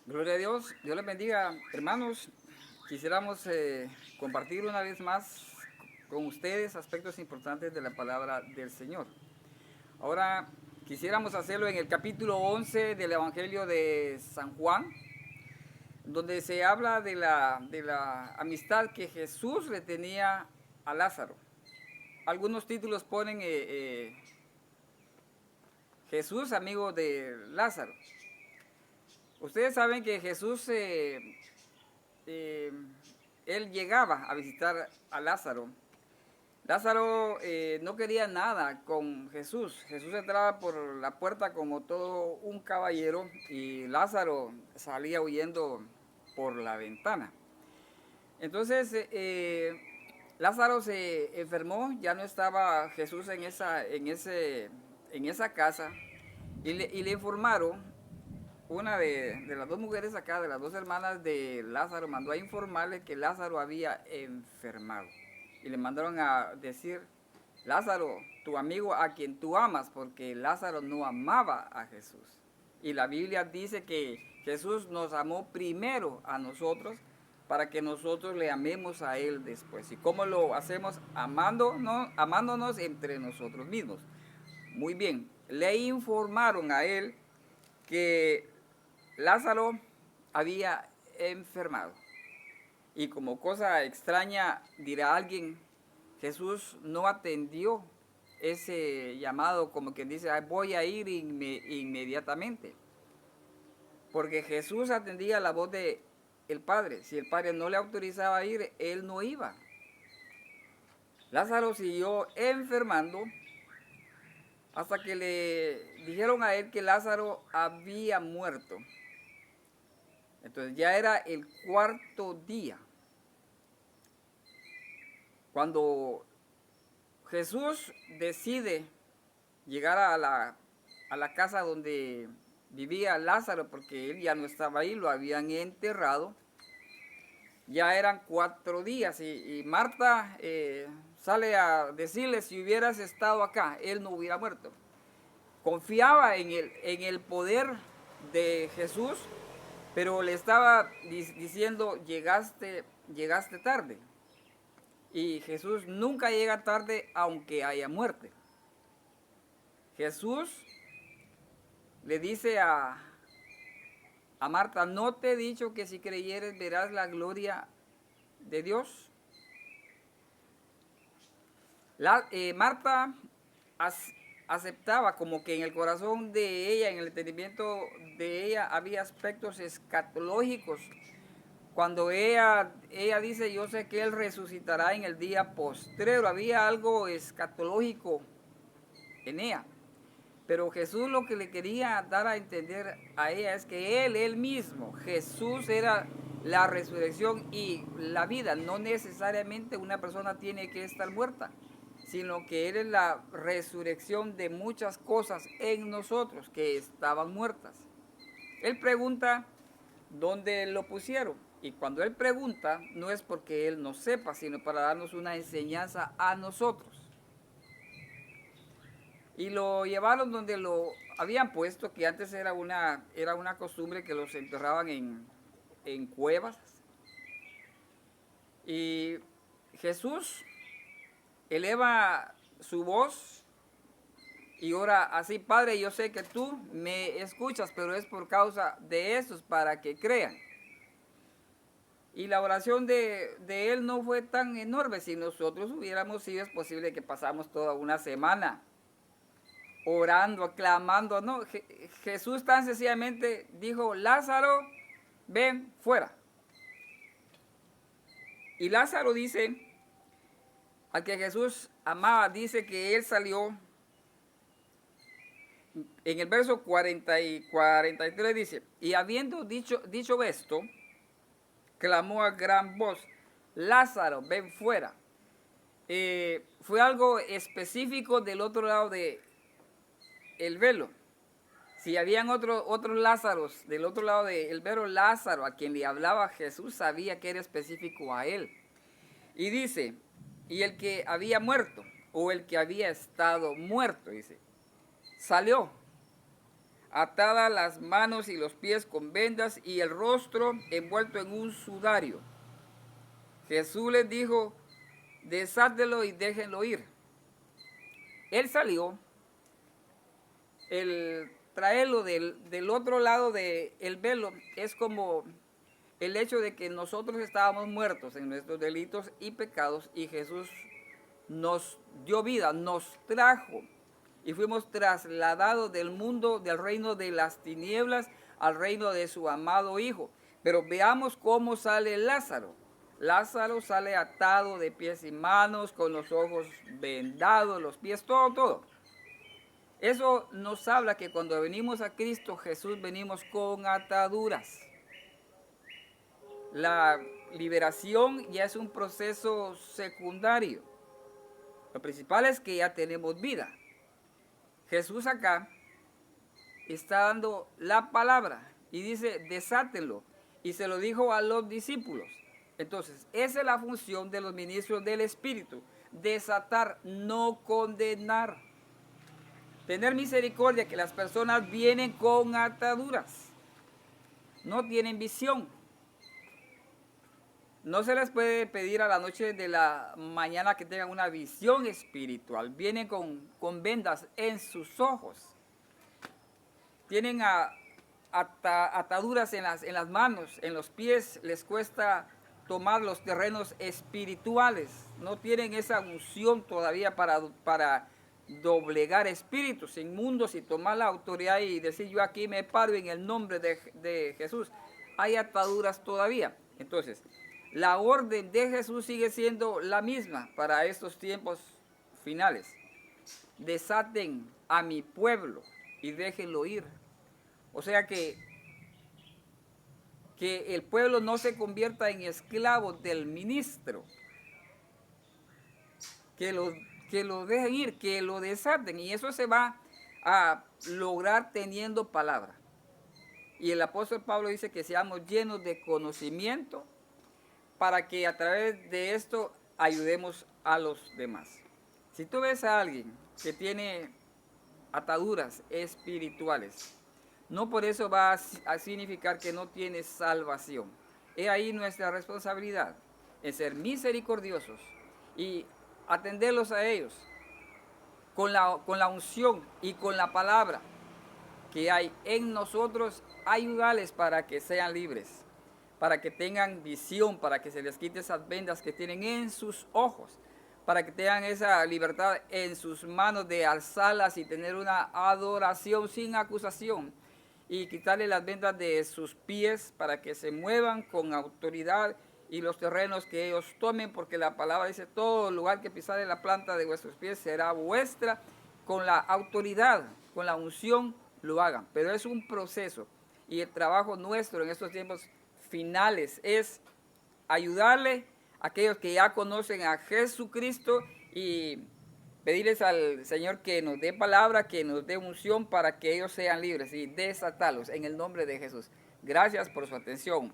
Gloria a Dios, Dios les bendiga, hermanos. Quisiéramos compartir una vez más con ustedes aspectos importantes de la palabra del Señor. Ahora quisiéramos hacerlo en el capítulo 11 del Evangelio de San Juan, donde se habla de la amistad que Jesús le tenía a Lázaro. Algunos títulos ponen Jesús amigo de Lázaro. Ustedes saben que Jesús eh, él llegaba a visitar a Lázaro. Lázaro no quería nada con Jesús. Jesús entraba por la puerta como todo un caballero y Lázaro salía huyendo por la ventana. Entonces Lázaro se enfermó, ya no estaba Jesús en esa casa y le informaron. Una de las dos mujeres acá, de las dos hermanas de Lázaro, mandó a informarle que Lázaro había enfermado. Y le mandaron a decir, Lázaro, tu amigo a quien tú amas, porque Lázaro no amaba a Jesús. Y la Biblia dice que Jesús nos amó primero a nosotros para que nosotros le amemos a Él después. ¿Y cómo lo hacemos? Amándonos entre nosotros mismos. Muy bien, le informaron a Él que Lázaro había enfermado. Y como cosa extraña, dirá alguien, Jesús no atendió ese llamado, como quien dice, voy a ir inmediatamente. Porque Jesús atendía la voz de el Padre. Si el Padre no le autorizaba a ir, él no iba. Lázaro siguió enfermando hasta que le dijeron a él que Lázaro había muerto. Entonces ya era el cuarto día. Cuando Jesús decide llegar a la casa donde vivía Lázaro, porque él ya no estaba ahí, lo habían enterrado, ya eran 4 días y Marta sale a decirle, si hubieras estado acá, él no hubiera muerto. Confiaba en el poder de Jesús, pero le estaba diciendo, llegaste tarde. Y Jesús nunca llega tarde aunque haya muerte. Jesús le dice a Marta, ¿no te he dicho que si creyeres verás la gloria de Dios? Marta aceptaba como que en el corazón de ella, en el entendimiento de ella, había aspectos escatológicos. Cuando ella dice, yo sé que Él resucitará en el día postrero, había algo escatológico en ella. Pero Jesús lo que le quería dar a entender a ella es que Él mismo, Jesús era la resurrección y la vida. No necesariamente una persona tiene que estar muerta, sino que Él es la resurrección de muchas cosas en nosotros que estaban muertas. Él pregunta dónde lo pusieron. Y cuando Él pregunta, no es porque Él no sepa, sino para darnos una enseñanza a nosotros. Y lo llevaron donde lo habían puesto, que antes era una costumbre que los enterraban en cuevas. Y Jesús eleva su voz y ora así, Padre, yo sé que tú me escuchas, pero es por causa de estos para que crean. Y la oración de él no fue tan enorme. Si nosotros hubiéramos sido, es posible que pasamos toda una semana orando, aclamando. No, Jesús tan sencillamente dijo, Lázaro, ven fuera. Y Lázaro dice, al que Jesús amaba, dice que él salió. En el verso 40 y 43 dice, y habiendo dicho esto, clamó a gran voz, Lázaro, ven fuera. Fue algo específico del otro lado del velo. Si habían otros Lázaros del otro lado del velo, Lázaro, a quien le hablaba Jesús, sabía que era específico a él. Y dice, y el que había muerto, o el que había estado muerto, dice, salió. atadas las manos y los pies con vendas y el rostro envuelto en un sudario. Jesús les dijo, desátelo y déjenlo ir. Él salió, el traerlo del otro lado del velo es como el hecho de que nosotros estábamos muertos en nuestros delitos y pecados y Jesús nos dio vida, nos trajo y fuimos trasladados del mundo, del reino de las tinieblas al reino de su amado Hijo. Pero veamos cómo sale Lázaro. Lázaro sale atado de pies y manos, con los ojos vendados, los pies, todo. Eso nos habla que cuando venimos a Cristo Jesús venimos con ataduras. La liberación ya es un proceso secundario. Lo principal es que ya tenemos vida. Jesús acá está dando la palabra y dice, desátenlo. Y se lo dijo a los discípulos. Entonces, esa es la función de los ministros del Espíritu. Desatar, no condenar. Tener misericordia, que las personas vienen con ataduras. No tienen visión. No se les puede pedir a la noche de la mañana que tengan una visión espiritual. Vienen con vendas en sus ojos. Tienen ataduras en las manos, en los pies. Les cuesta tomar los terrenos espirituales. No tienen esa unción todavía para doblegar espíritus inmundos y tomar la autoridad y decir yo aquí me paro en el nombre de Jesús. Hay ataduras todavía. Entonces, la orden de Jesús sigue siendo la misma para estos tiempos finales. Desaten a mi pueblo y déjenlo ir. O sea que el pueblo no se convierta en esclavo del ministro. Que lo dejen ir, que lo desaten. Y eso se va a lograr teniendo palabra. Y el apóstol Pablo dice que seamos llenos de conocimiento para que a través de esto ayudemos a los demás. Si tú ves a alguien que tiene ataduras espirituales, no por eso va a significar que no tiene salvación. Es ahí nuestra responsabilidad, en ser misericordiosos y atenderlos a ellos con la unción y con la palabra que hay en nosotros, ayudarles para que sean libres, para que tengan visión, para que se les quite esas vendas que tienen en sus ojos, para que tengan esa libertad en sus manos de alzarlas y tener una adoración sin acusación, y quitarle las vendas de sus pies para que se muevan con autoridad y los terrenos que ellos tomen, porque la palabra dice, todo lugar que pisare la planta de vuestros pies será vuestra, con la autoridad, con la unción lo hagan. Pero es un proceso y el trabajo nuestro en estos tiempos finales es ayudarle a aquellos que ya conocen a Jesucristo y pedirles al Señor que nos dé palabra, que nos dé unción para que ellos sean libres y desatarlos en el nombre de Jesús. Gracias por su atención.